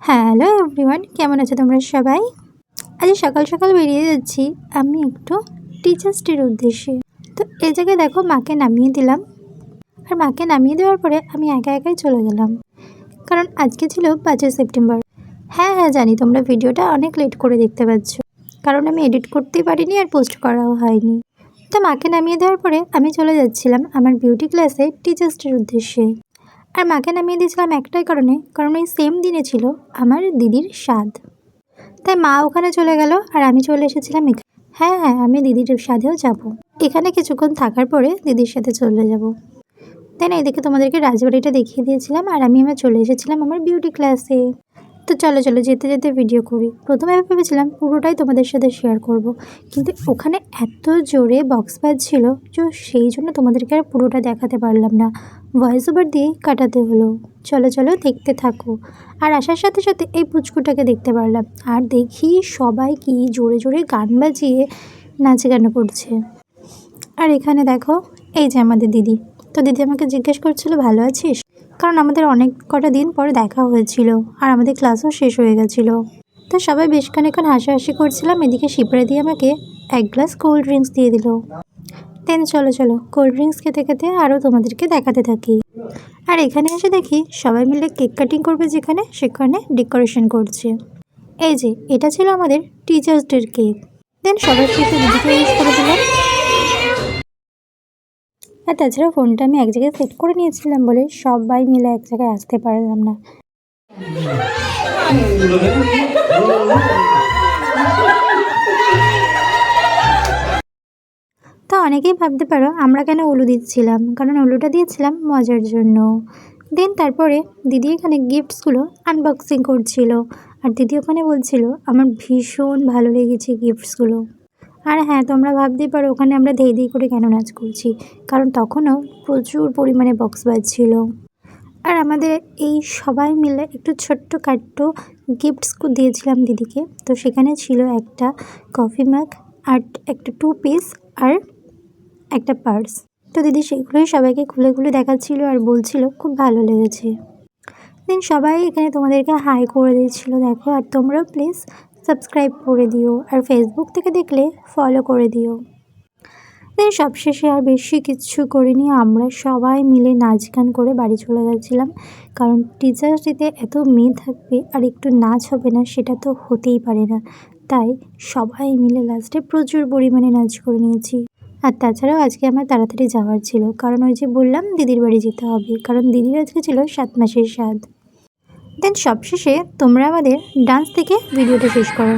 Hello everyone, কেমন আছো তোমরা সবাই? আজ সকাল সকাল বেরিয়ে যাচ্ছি আমি একটু টিচার্স ডের উদ্দেশ্যে। তো এই জায়গায় দেখো মাকে নামিয়ে দিলাম, আর মাকে নামিয়ে দেওয়ার পরে আমি একা একাই চলে গেলাম, কারণ আজকে ছিল 5ই সেপ্টেম্বর। হ্যাঁ হ্যাঁ জানি তোমরা ভিডিওটা অনেক লেট করে দেখতে পাচ্ছ, কারণ আমি এডিট করতেই পারিনি আর পোস্ট করাও হয়নি। তো মাকে নামিয়ে দেওয়ার পরে আমি চলে যাচ্ছিলাম আমার বিউটি ক্লাসে টিচার্স ডের উদ্দেশ্যে। আর মাকে নামিয়ে দিয়েছিলাম একটাই কারণে, কারণ এই সেম দিনে ছিল আমার দিদির শ্রাদ্ধ। তাই মা ওখানে চলে গেল আর আমি চলে এসেছিলাম এখানে। হ্যাঁ হ্যাঁ আমি দিদির সাথেও যাব, এখানে কিছুক্ষণ থাকার পরে দিদির সাথে চলে যাব। তাই না, এদিকে তোমাদেরকে রাজবাড়িটা দেখিয়ে দিয়েছিলাম আর আমি চলে এসেছিলাম আমার বিউটি ক্লাসে। তো চলো চলো যেতে যেতে ভিডিও করি। প্রথমে ভেবেছিলাম পুরোটাই তোমাদের সাথে শেয়ার করব, কিন্তু ওখানে এত জোরে বক্স বাজছিল যে সেই জন্য তোমাদেরকে আর পুরোটা দেখাতে পারলাম না, ভয়েস ওভার দিয়ে কাটাতে হলো। চলো চলো দেখতে থাকো। আর আসার সাথে সাথে এই পুচকুটাকে দেখতে পারলাম, আর দেখি সবাই কি জোরে জোরে গান বাজিয়ে নাচে গান করছে। আর এখানে দেখো এই যে আমাদের দিদি। তো দিদি আমাকে জিজ্ঞেস করছিল ভালো আছিস, কারণ আমাদের অনেক কটা দিন পরে দেখা হয়েছিল আর আমাদের ক্লাসও শেষ হয়ে গেছিলো। তো সবাই বেশ খানিকক্ষণ হাসাহাসি করছিলাম। এদিকে শিপ্রা দিয়ে আমাকে এক গ্লাস কোল্ড ড্রিঙ্কস দিয়ে দিল। দেন চলো চলো কোল্ড ড্রিঙ্কস খেতে খেতে আরও তোমাদেরকে দেখাতে থাকি। আর এখানে এসে দেখি সবাই মিলে কেক কাটিং করবে, যেখানে সেখানে ডেকোরেশন করছে। এই যে এটা ছিল আমাদের টিচার্স ডের কেক। দেন সবার সাথে দিদিকে ইউজ করে দিলাম। আর তাছাড়া ফোনটা আমি এক জায়গায় সেট করে নিয়েছিলাম বলে সবাই মিলে এক জায়গায় আসতে পারলাম না। তো অনেকেই ভাবতে পারো আমরা কেন উলু দিচ্ছিলাম, কারণ উলুটা দিয়েছিলাম মজার জন্য। দেন তারপরে দিদি এখানে গিফটসগুলো আনবক্সিং করছিল, আর দিদি ওখানে বলছিল আমার ভীষণ ভালো লেগেছে গিফটসগুলো। আর হ্যাঁ তোমরা ভাবতেই পারো ওখানে আমরা ধেই ধেই করে কেন নাচ করছি, কারণ তখনও প্রচুর পরিমাণে বক্স বাজছিল। আর আমাদের এই সবাই মিলে একটু ছোট্ট খাট্ট গিফটস দিয়েছিলাম দিদিকে। তো সেখানে ছিল একটা কফি মাগ, আর একটা 2 পিস, আর একটা পার্স। তো দিদি সেগুলোই সবাইকে খুলে খুলে দেখাচ্ছিল আর বলছিল খুব ভালো লেগেছে। দেন সবাই এখানে তোমাদেরকে হাই করে দিয়েছিল দেখো। আর তোমরাও প্লিজ সাবস্ক্রাইব করে দিও, আর ফেসবুক থেকে দেখলে ফলো করে দিও। দেন সবশেষে আর বেশি কিছু করিনি, আমরা সবাই মিলে নাচ গান করে বাড়ি চলে গেছিলাম, কারণ টিচার্স ডেতে এত মেয়ে থাকবে আর একটু নাচ হবে না সেটা তো হতেই পারে না। তাই সবাই মিলে লাস্টে প্রচুর পরিমাণে নাচ করে নিয়েছি। আর তাছাড়াও আজকে আমার তাড়াতাড়ি যাওয়ার ছিল, কারণ ওই যে বললাম দিদির বাড়ি যেতে হবে, কারণ দিদির আজকে ছিল 7 মাসের শ্রাদ্ধ। দেন সবশেষে তোমরা আমাদের ডান্স থেকে ভিডিওটা শেষ করো।